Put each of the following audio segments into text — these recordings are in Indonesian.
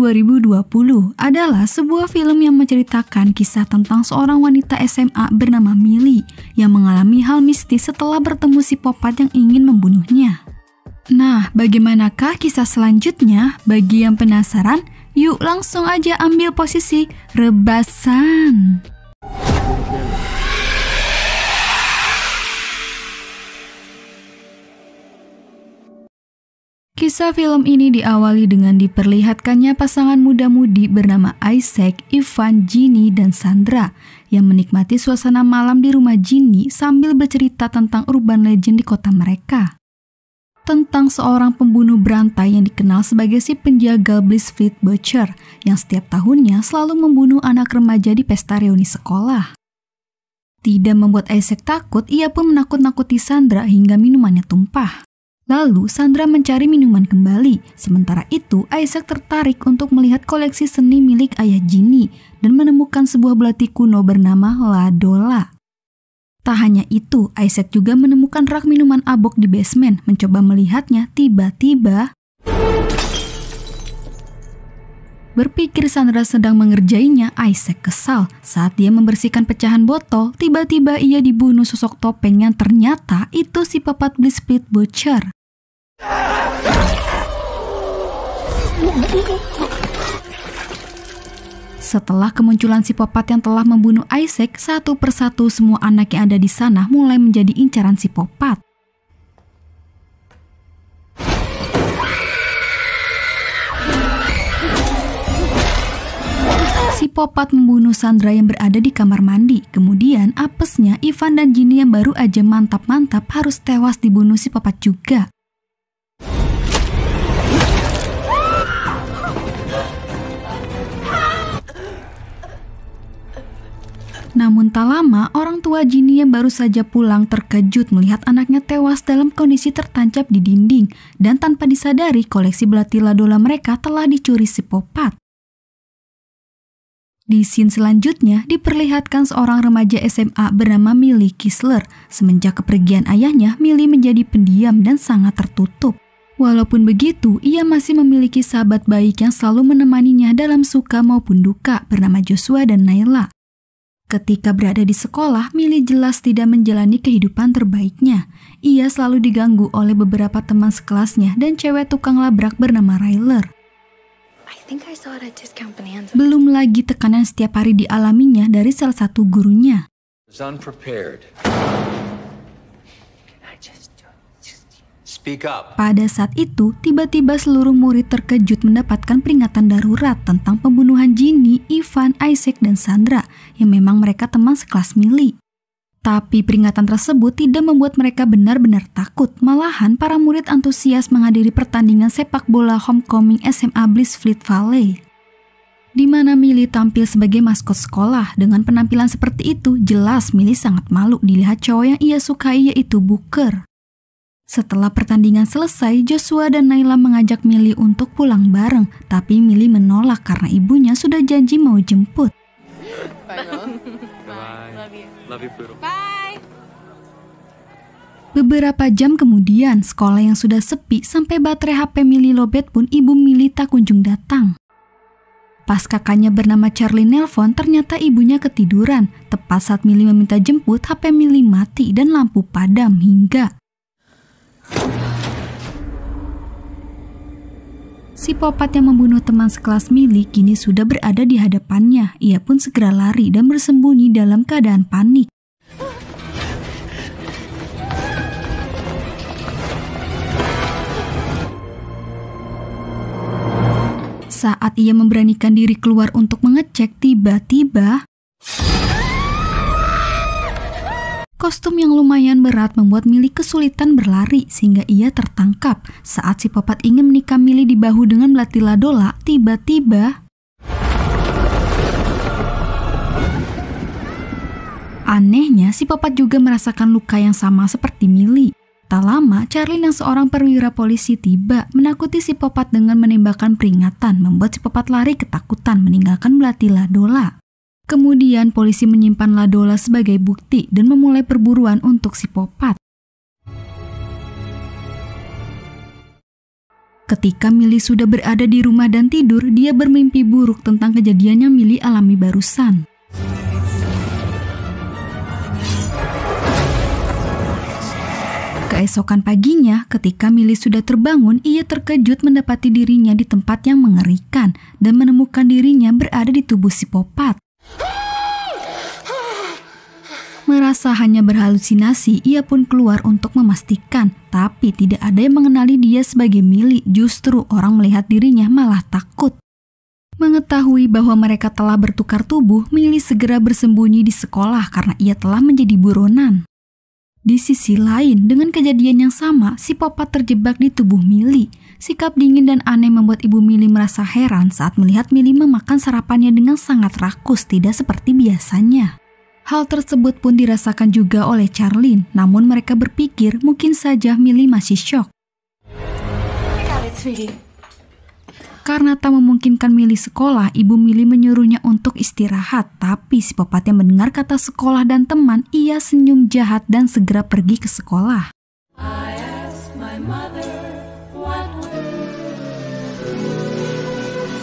2020 adalah sebuah film yang menceritakan kisah tentang seorang wanita SMA bernama Millie yang mengalami hal mistis setelah bertemu psikopat yang ingin membunuhnya. Nah, bagaimanakah kisah selanjutnya? Bagi yang penasaran, yuk langsung aja ambil posisi rebasan. Kisah film ini diawali dengan diperlihatkannya pasangan muda-mudi bernama Isaac, Ivan, Ginny, dan Sandra yang menikmati suasana malam di rumah Ginny sambil bercerita tentang urban legend di kota mereka. Tentang seorang pembunuh berantai yang dikenal sebagai si penjagal Blissfleet Butcher yang setiap tahunnya selalu membunuh anak remaja di pesta reuni sekolah. Tidak membuat Isaac takut, ia pun menakut-nakuti Sandra hingga minumannya tumpah. Lalu Sandra mencari minuman kembali. Sementara itu Isaac tertarik untuk melihat koleksi seni milik ayah Ginny dan menemukan sebuah belati kuno bernama Ladola. Tak hanya itu, Isaac juga menemukan rak minuman abok di basement. Mencoba melihatnya, tiba-tiba berpikir Sandra sedang mengerjainya, Isaac kesal. Saat dia membersihkan pecahan botol, tiba-tiba ia dibunuh sosok topeng yang ternyata itu si pepat Blissfleet Butcher. Setelah kemunculan psikopat yang telah membunuh Isaac, satu persatu semua anak yang ada di sana mulai menjadi incaran psikopat. Psikopat membunuh Sandra yang berada di kamar mandi. Kemudian apesnya Ivan dan Ginny yang baru aja mantap-mantap harus tewas dibunuh psikopat juga. Namun tak lama, orang tua Ginny yang baru saja pulang terkejut melihat anaknya tewas dalam kondisi tertancap di dinding, dan tanpa disadari koleksi belati Ladola mereka telah dicuri psikopat. Di scene selanjutnya diperlihatkan seorang remaja SMA bernama Millie Kisler. Semenjak kepergian ayahnya, Millie menjadi pendiam dan sangat tertutup. Walaupun begitu, ia masih memiliki sahabat baik yang selalu menemaninya dalam suka maupun duka bernama Joshua dan Naila. Ketika berada di sekolah, Millie jelas tidak menjalani kehidupan terbaiknya. Ia selalu diganggu oleh beberapa teman sekelasnya dan cewek tukang labrak bernama Ryler. Belum lagi tekanan setiap hari dialaminya dari salah satu gurunya. Pada saat itu, tiba-tiba seluruh murid terkejut mendapatkan peringatan darurat tentang pembunuhan Ginny, Ivan, Isaac, dan Sandra, yang memang mereka teman sekelas Millie. Tapi peringatan tersebut tidak membuat mereka benar-benar takut. Malahan para murid antusias menghadiri pertandingan sepak bola homecoming SMA Blissfleet Valley, di mana Millie tampil sebagai maskot sekolah. Dengan penampilan seperti itu, jelas Millie sangat malu dilihat cowok yang ia sukai, yaitu Booker. Setelah pertandingan selesai, Joshua dan Naila mengajak Millie untuk pulang bareng, tapi Millie menolak karena ibunya sudah janji mau jemput. Bye, Mom. Bye. Love you. Love you, Poodle. Bye. Beberapa jam kemudian, sekolah yang sudah sepi sampai baterai HP Millie lobet pun ibu Millie tak kunjung datang. Pas kakaknya bernama Charlie nelpon, ternyata ibunya ketiduran. Tepat saat Millie meminta jemput, HP Millie mati dan lampu padam hingga psikopat yang membunuh teman sekelas Millie kini sudah berada di hadapannya. Ia pun segera lari dan bersembunyi dalam keadaan panik. Saat ia memberanikan diri keluar untuk mengecek, tiba-tiba kostum yang lumayan berat membuat Millie kesulitan berlari sehingga ia tertangkap. Saat si psikopat ingin menikam Millie di bahu dengan belati Ladola, tiba-tiba anehnya si psikopat juga merasakan luka yang sama seperti Millie. Tak lama, Charlie yang seorang perwira polisi tiba, menakuti si psikopat dengan menembakkan peringatan, membuat si psikopat lari ketakutan meninggalkan belati Ladola. Kemudian polisi menyimpan Ladola sebagai bukti dan memulai perburuan untuk psikopat. Ketika Millie sudah berada di rumah dan tidur, dia bermimpi buruk tentang kejadian yang Millie alami barusan. Keesokan paginya, ketika Millie sudah terbangun, ia terkejut mendapati dirinya di tempat yang mengerikan dan menemukan dirinya berada di tubuh psikopat. Merasa hanya berhalusinasi, ia pun keluar untuk memastikan, tapi tidak ada yang mengenali dia sebagai Millie. Justru orang melihat dirinya malah takut. Mengetahui bahwa mereka telah bertukar tubuh, Millie segera bersembunyi di sekolah karena ia telah menjadi buronan. Di sisi lain, dengan kejadian yang sama, psikopat terjebak di tubuh Millie. Sikap dingin dan aneh membuat ibu Millie merasa heran saat melihat Millie memakan sarapannya dengan sangat rakus, tidak seperti biasanya. Hal tersebut pun dirasakan juga oleh Charlene, namun mereka berpikir mungkin saja Millie masih syok. Karena tak memungkinkan Millie sekolah, ibu Millie menyuruhnya untuk istirahat. Tapi psikopat yang mendengar kata sekolah dan teman, ia senyum jahat dan segera pergi ke sekolah.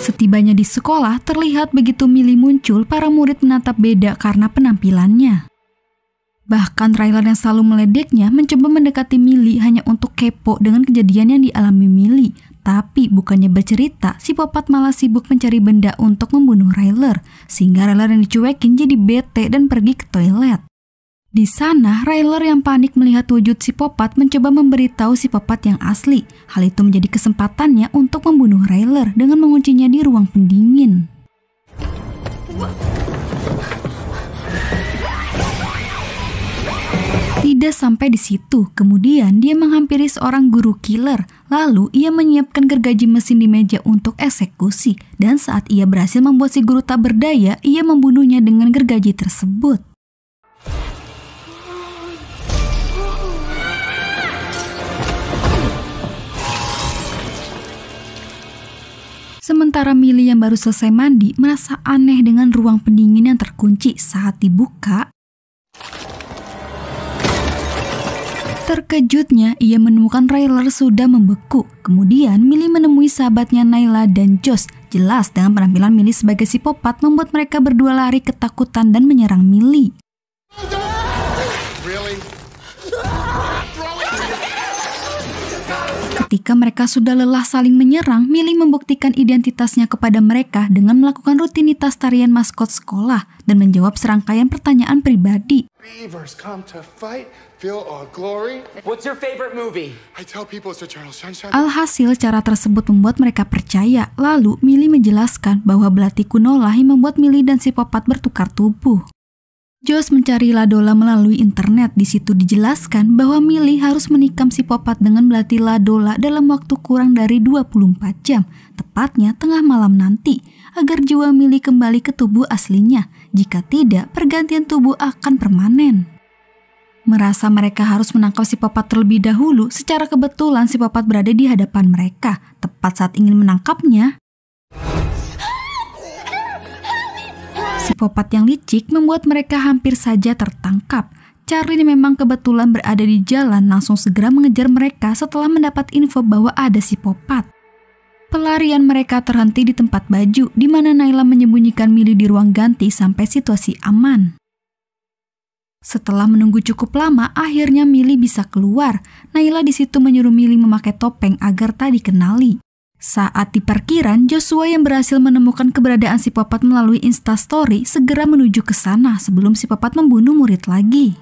Setibanya di sekolah, terlihat begitu Millie muncul, para murid menatap beda karena penampilannya. Bahkan Ryler yang selalu meledeknya mencoba mendekati Millie hanya untuk kepo dengan kejadian yang dialami Millie. Tapi bukannya bercerita, psikopat malah sibuk mencari benda untuk membunuh Ryler, sehingga Ryler yang dicuekin jadi bete dan pergi ke toilet. Di sana, Ryler yang panik melihat wujud psikopat mencoba memberitahu psikopat yang asli. Hal itu menjadi kesempatannya untuk membunuh Ryler dengan menguncinya di ruang pendingin. Tidak sampai di situ, kemudian dia menghampiri seorang guru killer. Lalu ia menyiapkan gergaji mesin di meja untuk eksekusi. Dan saat ia berhasil membuat si guru tak berdaya, ia membunuhnya dengan gergaji tersebut. Sementara Millie yang baru selesai mandi merasa aneh dengan ruang pendingin yang terkunci. Saat dibuka, terkejutnya ia menemukan Ryler sudah membeku. Kemudian Millie menemui sahabatnya Nayla dan Josh. Jelas dengan penampilan Millie sebagai psikopat membuat mereka berdua lari ketakutan dan menyerang Millie. Ketika mereka sudah lelah saling menyerang, Millie membuktikan identitasnya kepada mereka dengan melakukan rutinitas tarian maskot sekolah dan menjawab serangkaian pertanyaan pribadi. Alhasil, cara tersebut membuat mereka percaya. Lalu, Millie menjelaskan bahwa belati kunolah yang membuat Millie dan psikopat bertukar tubuh. Josh mencari Ladola melalui internet. Di situ dijelaskan bahwa Millie harus menikam psikopat dengan belati Ladola dalam waktu kurang dari 24 jam, tepatnya tengah malam nanti, agar jiwa Millie kembali ke tubuh aslinya. Jika tidak, pergantian tubuh akan permanen. Merasa mereka harus menangkap psikopat terlebih dahulu, secara kebetulan psikopat berada di hadapan mereka. Tepat saat ingin menangkapnya, psikopat yang licik membuat mereka hampir saja tertangkap. Charlie memang kebetulan berada di jalan, langsung segera mengejar mereka setelah mendapat info bahwa ada psikopat. Pelarian mereka terhenti di tempat baju, di mana Nayla menyembunyikan Millie di ruang ganti sampai situasi aman. Setelah menunggu cukup lama, akhirnya Millie bisa keluar. Nayla di situ menyuruh Millie memakai topeng agar tak dikenali. Saat di parkiran, Joshua yang berhasil menemukan keberadaan psikopat melalui Instastory segera menuju ke sana sebelum psikopat membunuh murid lagi.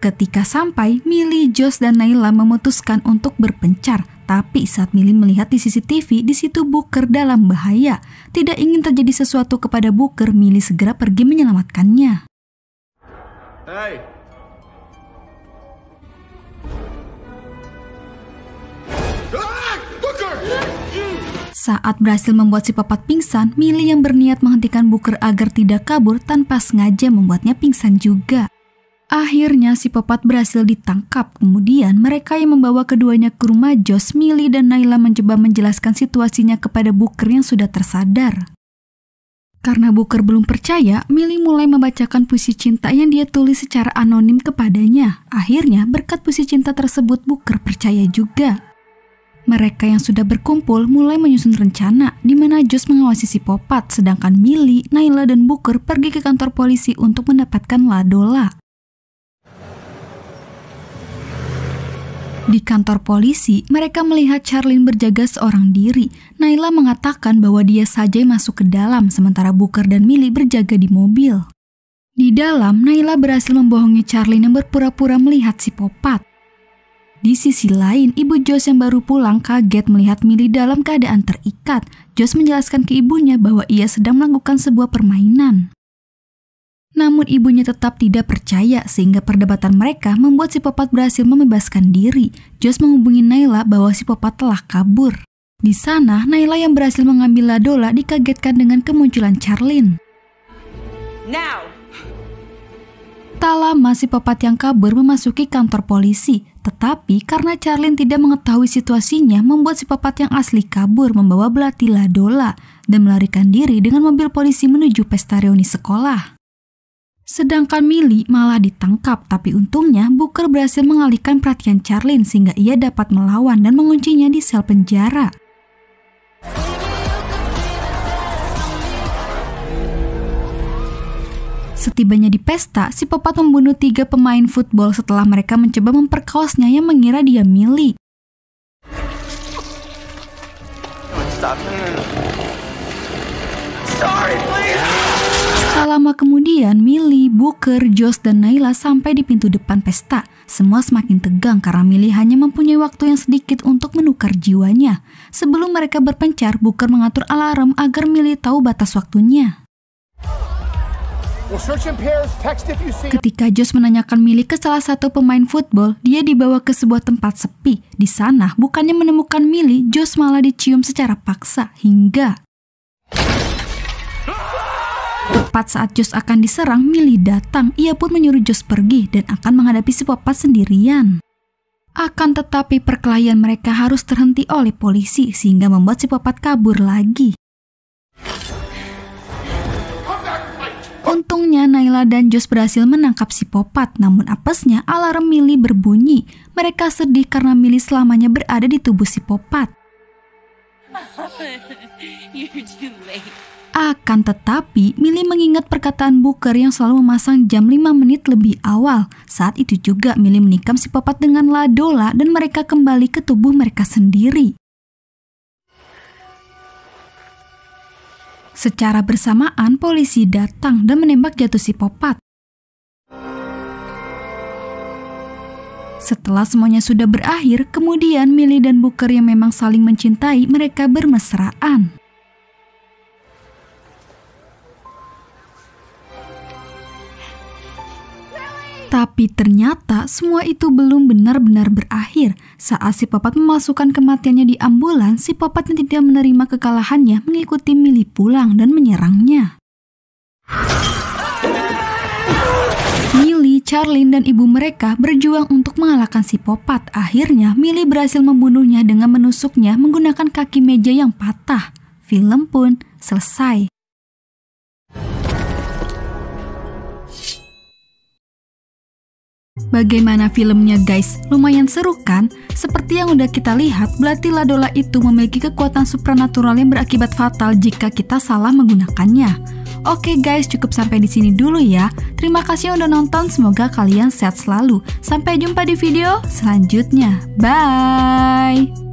Ketika sampai, Millie, Josh, dan Nayla memutuskan untuk berpencar. Tapi saat Millie melihat di CCTV, di situ Booker dalam bahaya. Tidak ingin terjadi sesuatu kepada Booker, Millie segera pergi menyelamatkannya. Hey. Saat berhasil membuat psikopat pingsan, Millie yang berniat menghentikan Booker agar tidak kabur tanpa sengaja membuatnya pingsan juga. Akhirnya psikopat berhasil ditangkap. Kemudian mereka yang membawa keduanya ke rumah Josh, Millie dan Nayla mencoba menjelaskan situasinya kepada Booker yang sudah tersadar. Karena Booker belum percaya, Millie mulai membacakan puisi cinta yang dia tulis secara anonim kepadanya. Akhirnya berkat puisi cinta tersebut Booker percaya juga. Mereka yang sudah berkumpul mulai menyusun rencana di mana Josh mengawasi psikopat, sedangkan Millie, Nayla, dan Booker pergi ke kantor polisi untuk mendapatkan Ladola. Di kantor polisi, mereka melihat Charlene berjaga seorang diri. Nayla mengatakan bahwa dia saja yang masuk ke dalam, sementara Booker dan Millie berjaga di mobil. Di dalam, Nayla berhasil membohongi Charlene yang berpura-pura melihat psikopat. Di sisi lain, ibu Josh yang baru pulang kaget melihat Millie dalam keadaan terikat. Josh menjelaskan ke ibunya bahwa ia sedang melakukan sebuah permainan. Namun ibunya tetap tidak percaya sehingga perdebatan mereka membuat psikopat berhasil membebaskan diri. Josh menghubungi Nayla bahwa psikopat telah kabur. Di sana, Nayla yang berhasil mengambil Ladola dikagetkan dengan kemunculan Charlene. Now. Tak lama psikopat yang kabur memasuki kantor polisi, tetapi karena Charlene tidak mengetahui situasinya membuat psikopat yang asli kabur membawa belati Ladola dan melarikan diri dengan mobil polisi menuju pesta reuni sekolah. Sedangkan Millie malah ditangkap, tapi untungnya Booker berhasil mengalihkan perhatian Charlene sehingga ia dapat melawan dan menguncinya di sel penjara. Setibanya di pesta, psikopat membunuh 3 pemain football setelah mereka mencoba memperkosnya yang mengira dia Millie. Tak lama kemudian, Millie, Booker, Josh, dan Nayla sampai di pintu depan pesta. Semua semakin tegang karena Millie hanya mempunyai waktu yang sedikit untuk menukar jiwanya. Sebelum mereka berpencar, Booker mengatur alarm agar Millie tahu batas waktunya. Ketika Josh menanyakan Millie ke salah satu pemain football, dia dibawa ke sebuah tempat sepi. Di sana, bukannya menemukan Millie, Josh malah dicium secara paksa hingga tepat saat Josh akan diserang, Millie datang. Ia pun menyuruh Josh pergi dan akan menghadapi psikopat sendirian. Akan tetapi perkelahian mereka harus terhenti oleh polisi sehingga membuat psikopat kabur lagi. Untungnya Nayla dan Josh berhasil menangkap psikopat, namun apesnya alarm Millie berbunyi. Mereka sedih karena Millie selamanya berada di tubuh psikopat. Akan tetapi, Millie mengingat perkataan Booker yang selalu memasang jam 5 menit lebih awal. Saat itu juga Millie menikam psikopat dengan Ladola dan mereka kembali ke tubuh mereka sendiri. Secara bersamaan, polisi datang dan menembak jatuh psikopat. Setelah semuanya sudah berakhir, kemudian Millie dan Booker yang memang saling mencintai, mereka bermesraan. Tapi ternyata semua itu belum benar-benar berakhir. Saat psikopat memasukkan kematiannya di ambulans, psikopat yang tidak menerima kekalahannya mengikuti Millie pulang dan menyerangnya. Millie, Charlene, dan ibu mereka berjuang untuk mengalahkan psikopat. Akhirnya, Millie berhasil membunuhnya dengan menusuknya menggunakan kaki meja yang patah. Film pun selesai. Bagaimana filmnya guys? Lumayan seru kan? Seperti yang udah kita lihat, belati Ladola itu memiliki kekuatan supranatural yang berakibat fatal jika kita salah menggunakannya. Oke guys, cukup sampai di sini dulu ya. Terima kasih udah nonton, semoga kalian sehat selalu. Sampai jumpa di video selanjutnya. Bye!